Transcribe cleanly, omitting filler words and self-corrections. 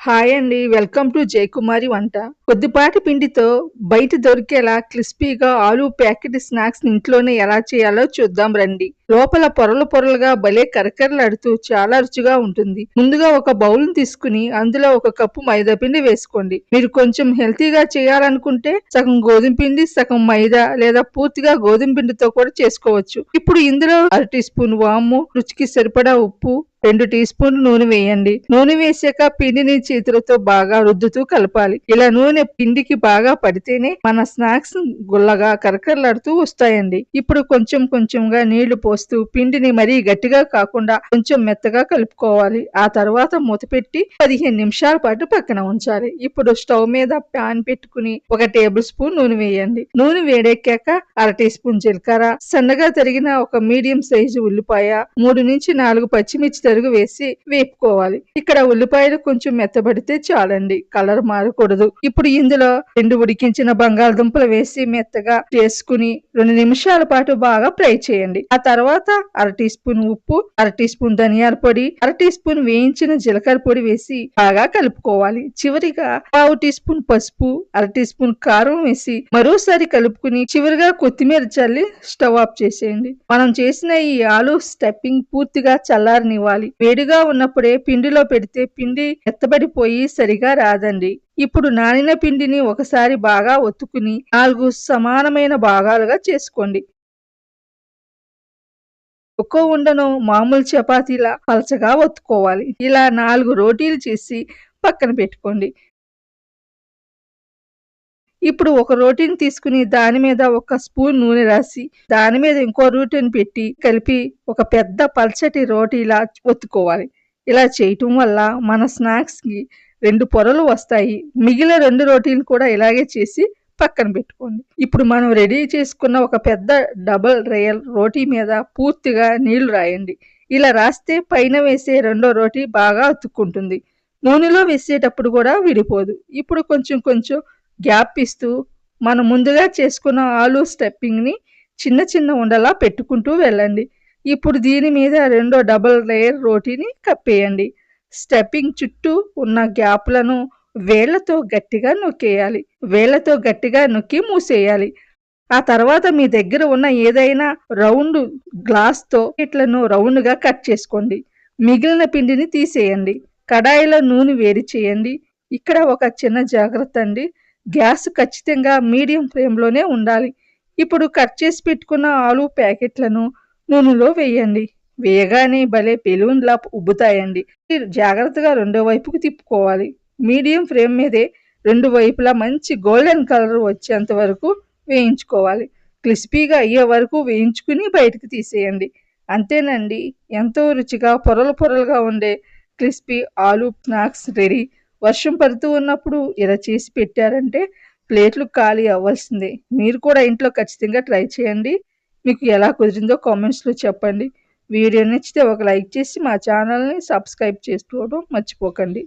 Hi అండి. Welcome to Jayakumari వంట. కొద్దిపాటి పిండితో బయట దొరికేలా క్రిస్పీగా ఆలు ప్యాకెట్ స్నాక్స్ ఇంట్లోనే ఎలా చేయాలో చూద్దాం రండి. లోపల పొరలు పొరలుగా భలే కరకరలాడుతూ చాలా రుచిగా ఉంటుంది. ముందుగా ఒక బౌల్ తీసుకుని అందులో ఒక కప్పు మైదా పిండి వేసుకోండి. మీరు కొంచెం హెల్తీగా చేయాలనుకుంటే సగం గోధుమ పిండి, సగం మైదా లేదా పూర్తిగా గోధుమ పిండితో కూడా చేసుకోవచ్చు. ఇప్పుడు ఇందులో అర టీ స్పూన్ వాము, రుచికి సరిపడా ఉప్పు, 2 టీ స్పూన్లు నూనె వేయండి. నూనె వేసాక పిండిని చేతులతో బాగా రుద్దుతూ కలపాలి. ఇలా నూనె పిండికి బాగా పడితేనే మన స్నాక్స్ గుల్లగా కరకరలాడుతూ వస్తాయండి. ఇప్పుడు కొంచెం కొంచెంగా నీళ్లు పోస్తూ పిండిని మరీ గట్టిగా కాకుండా కొంచెం మెత్తగా కలుపుకోవాలి. ఆ తర్వాత మూత పెట్టి 15 నిమిషాల పాటు పక్కన ఉంచాలి. ఇప్పుడు స్టవ్ మీద ప్యాన్ పెట్టుకుని 1 టేబుల్ స్పూన్ నూనె వేయండి. నూనె వేడెక్కాక అర టీ స్పూన్ జీలకర్ర, సన్నగా తరిగిన ఒక మీడియం సైజు ఉల్లిపాయ, 3 నుంచి 4 పచ్చిమిర్చి తరుగు వేసి వేపుకోవాలి. ఇక్కడ ఉల్లిపాయలు కొంచెం మెత్తబడితే చాలండి, కలర్ మారకూడదు. ఇప్పుడు ఇందులో 2 ఉడికించిన బంగాళదుంపలు వేసి మెత్తగా చేసుకుని 2 నిమిషాల పాటు బాగా ఫ్రై చేయండి. ఆ తర్వాత అర టీ స్పూన్ ఉప్పు, అర టీ స్పూన్ ధనియాల పొడి, అర టీ స్పూన్ వేయించిన జీలకర్ర పొడి వేసి బాగా కలుపుకోవాలి. చివరిగా పావు టీ స్పూన్ పసుపు, అర టీ స్పూన్ కారం వేసి మరోసారి కలుపుకుని చివరిగా కొత్తిమీర చల్లి స్టవ్ ఆఫ్ చేసేయండి. మనం చేసిన ఈ ఆలు స్టఫింగ్ పూర్తిగా చల్లారనివ్వాలి. వేడిగా ఉన్నప్పుడే పిండిలో పెడితే పిండి ఎత్తబడిపోయి సరిగా రాదండి. ఇప్పుడు నానిన పిండిని ఒకసారి బాగా ఒత్తుకుని 4 సమానమైన భాగాలుగా చేసుకోండి. ఒక్కో ఉండను మామూలు చపాతీలా పలచగా ఒత్తుకోవాలి. ఇలా 4 రోటీలు చేసి పక్కన పెట్టుకోండి. ఇప్పుడు ఒక రోటీని తీసుకుని దాని మీద ఒక స్పూన్ నూనె రాసి దాని మీద ఇంకో రోటీని పెట్టి కలిపి ఒక పెద్ద పల్చటి రోటీలా ఒత్తుకోవాలి. ఇలా చేయటం వల్ల మన స్నాక్స్ కి 2 పొరలు వస్తాయి. మిగిలిన 2 రోటీలు కూడా ఇలాగే చేసి పక్కన పెట్టుకోండి. ఇప్పుడు మనం రెడీ చేసుకున్న ఒక పెద్ద డబుల్ లేయర్ రోటీ మీద పూర్తిగా నీళ్లు రాయండి. ఇలా రాస్తే పైన వేసే రెండో రోటీ బాగా అతుక్కుంటుంది. నూనెలో వేసేటప్పుడు కూడా విడిపోదు. ఇప్పుడు కొంచెం కొంచెం గ్యాప్ ఇస్తూ మనం ముందుగా చేసుకున్న ఆలు స్టఫింగ్‌ని చిన్న చిన్న ఉండలా పెట్టుకుంటూ వెళ్ళండి. ఇప్పుడు దీని మీద రెండో డబుల్ లేయర్ రోటీని కప్పేయండి. స్టఫింగ్ చుట్టూ ఉన్న గ్యాప్‌లను వేళ్లతో గట్టిగా నొక్కేయాలి. వేళ్లతో గట్టిగా నొక్కి మూసేయాలి. ఆ తర్వాత మీ దగ్గర ఉన్న ఏదైనా రౌండ్ గ్లాస్‌తో ఇట్లను రౌండ్‌గా కట్ చేసుకోండి. మిగిలిన పిండిని తీసేయండి. కడాయిలో నూనె వేడి చేయండి. ఇక్కడ ఒక చిన్న జాగ్రత్త అండి. గ్యాస్ ఖచ్చితంగా మీడియం ఫ్లేమ్‌లోనే ఉండాలి. ఇప్పుడు కట్ చేసి పెట్టుకున్న ఆలు ప్యాకెట్లను నూనెలో వేయండి. వేయగానే భలే బెలూన్‌లా ఉబ్బుతాయండి. మీరు జాగ్రత్తగా రెండో వైపుకు తిప్పుకోవాలి. మీడియం ఫ్లేమ్ మీదే 2 వైపులా మంచి గోల్డెన్ కలర్ వచ్చేంత వరకు వేయించుకోవాలి. క్రిస్పీగా అయ్యే వరకు వేయించుకుని బయటకు తీసేయండి. అంతేనండి. ఎంతో రుచిగా పొరలు పొరలుగా ఉండే క్రిస్పీ ఆలు స్నాక్స్ రెడీ. వర్షం పడుతూ ఉన్నప్పుడు ఇలా చేసి పెట్టారంటే ప్లేట్లు ఖాళీ అవ్వాల్సిందే. మీరు కూడా ఇంట్లో ఖచ్చితంగా ట్రై చేయండి. మీకు ఎలా కుదిరిందో కామెంట్స్‌లో చెప్పండి. వీడియో నచ్చితే ఒక లైక్ చేసి మా ఛానల్‌ని సబ్స్క్రైబ్ చేసుకోవడం మర్చిపోకండి.